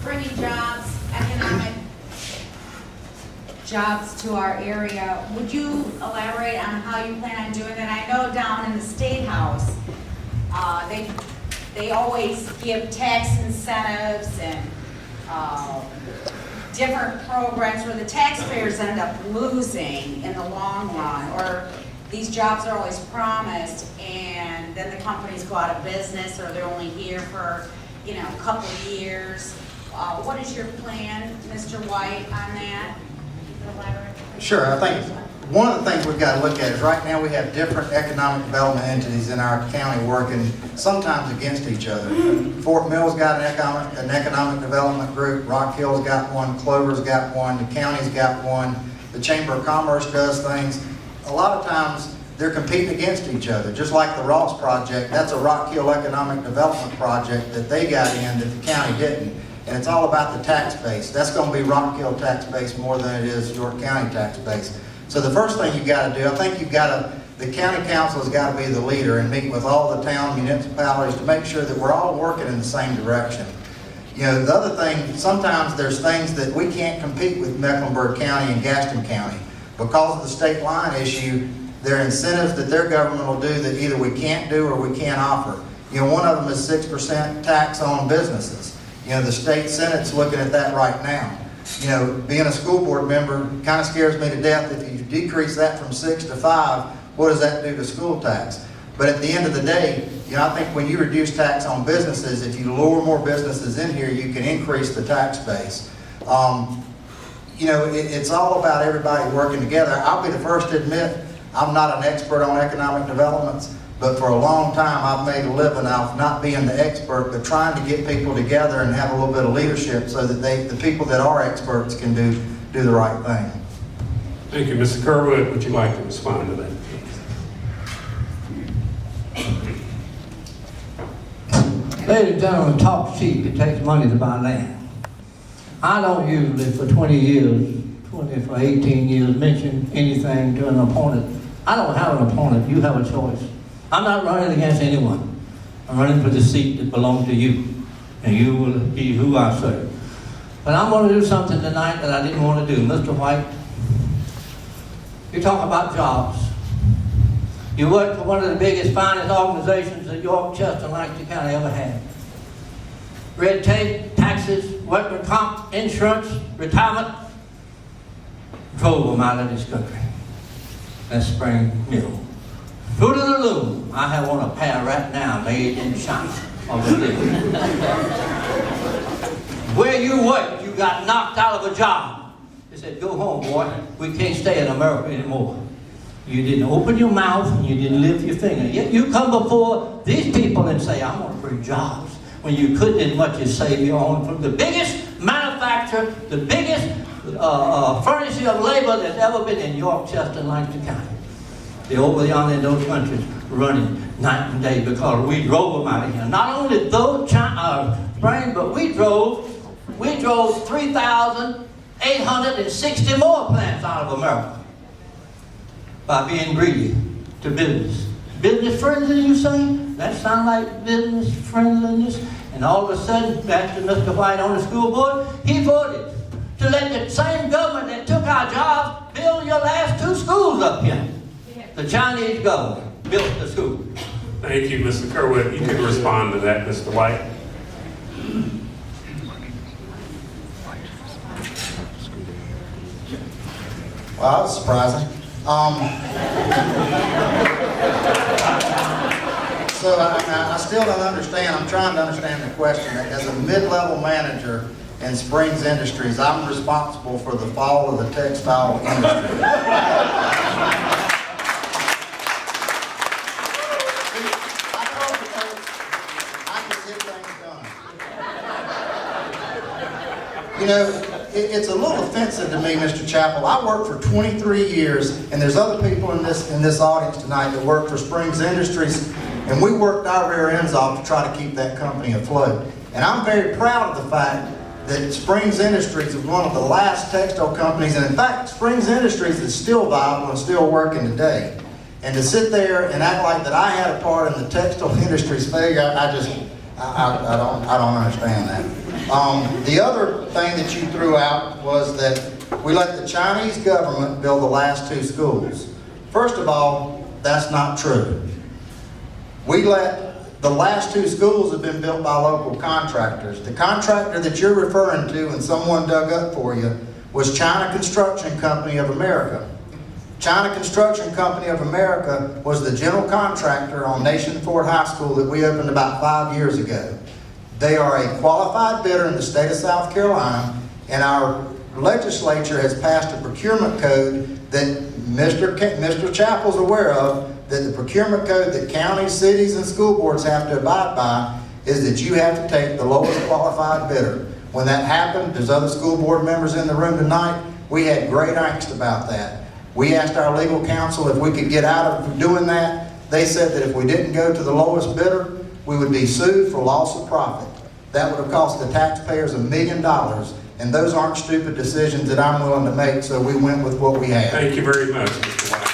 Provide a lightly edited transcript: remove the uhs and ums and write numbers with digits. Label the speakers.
Speaker 1: bringing jobs, economic jobs to our area. Would you elaborate on how you plan on doing that? I know down in the State House, they always give tax incentives and different programs where the taxpayers end up losing in the long run, or these jobs are always promised and then the companies go out of business, or they're only here for, you know, a couple of years. What is your plan, Mr. White, on that? Elaborate.
Speaker 2: Sure. I think one of the things we've got to look at is right now we have different economic development entities in our county working sometimes against each other. Fort Mill's got an economic development group, Rock Hill's got one, Clover's got one, the county's got one, the Chamber of Commerce does things. A lot of times they're competing against each other, just like the Ross project. That's a Rock Hill economic development project that they got in that the county didn't. And it's all about the tax base. That's going to be Rock Hill tax base more than it is York County tax base. So the first thing you've got to do, I think the county council has got to be the leader and meet with all the town municipalities to make sure that we're all working in the same direction. You know, the other thing, sometimes there's things that we can't compete with Mecklenburg County and Gaston County. Because of the state line issue, there are incentives that their government will do that either we can't do or we can't offer. You know, one of them is 6% tax on businesses. You know, the state Senate's looking at that right now. You know, being a school board member kind of scares me to death. If you decrease that from 6 to 5, what does that do to school tax? But at the end of the day, you know, I think when you reduce tax on businesses, if you lure more businesses in here, you can increase the tax base. You know, it's all about everybody working together. I'll be the first to admit I'm not an expert on economic developments, but for a long time I've made a living out of not being the expert, but trying to get people together and have a little bit of leadership so that the people that are experts can do the right thing.
Speaker 3: Thank you. Mr. Kerwood, would you like to respond to that?
Speaker 4: Ladies and gentlemen, talk cheap. It takes money to buy land. I don't usually, for 18 years, mention anything to an opponent. I don't have an opponent. You have a choice. I'm not running against anyone. I'm running for the seat that belongs to you, and you will be who I serve. But I'm going to do something tonight that I didn't want to do. Mr. White, you talk about jobs. You work for one of the biggest, finest organizations that York, Chester, and Lancaster County ever had. Red tape, taxes, workers' comp, insurance, retirement, drove them out of this country. That's Spring Mill. Fruit of the Loom. I have on a pair right now made in China. Where you work, you got knocked out of a job. They said, go home, boy. We can't stay in America anymore. You didn't open your mouth and you didn't lift your finger. Yet you come before these people and say, I'm going to bring jobs. When you couldn't as much as save your own from the biggest manufacturer, the biggest furnisher of labor that's ever been in York, Chester, and Lancaster County. They're over yonder in those countries running night and day because we drove them out of here. Not only those Spring, but we drove 3,860 more plants out of America by being greedy to business. Business friendly, you say? That sounds like business friendliness. And all of a sudden, back to Mr. White on the school board, he voted to let the same government that took our jobs build your last 2 schools up here. The Chinese government built the school.
Speaker 3: Thank you, Mr. Kerwood. You can respond to that, Mr. White.
Speaker 2: Well, that was surprising. So I still don't understand. I'm trying to understand the question. As a mid-level manager in Springs Industries, I'm responsible for the fall of the textile industry. I told the folks I could get things done. You know, it's a little offensive to me, Mr. Chappell. I worked for 23 years, and there's other people in this audience tonight that work for Springs Industries, and we worked our rear ends off to try to keep that company afloat. And I'm very proud of the fact that Springs Industries is one of the last textile companies, and in fact, Springs Industries is still viable and still working today. And to sit there and act like that I had a part in the textile industry's failure, I don't understand that. The other thing that you threw out was that we let the Chinese government build the last 2 schools. First of all, that's not true. The last 2 schools have been built by local contractors. The contractor that you're referring to and someone dug up for you was China Construction Company of America. China Construction Company of America was the general contractor on Nation Ford High School that we opened about 5 years ago. They are a qualified bidder in the state of South Carolina, and our legislature has passed a procurement code that Mr. Chappell's aware of, that the procurement code that counties, cities, and school boards have to abide by is that you have to take the lowest qualified bidder. When that happened, there's other school board members in the room tonight, we had great angst about that. We asked our legal counsel if we could get out of doing that. They said that if we didn't go to the lowest bidder, we would be sued for loss of profit. That would have cost the taxpayers $1 million, and those aren't stupid decisions that I'm willing to make, so we went with what we had.
Speaker 3: Thank you very much, Mr. White.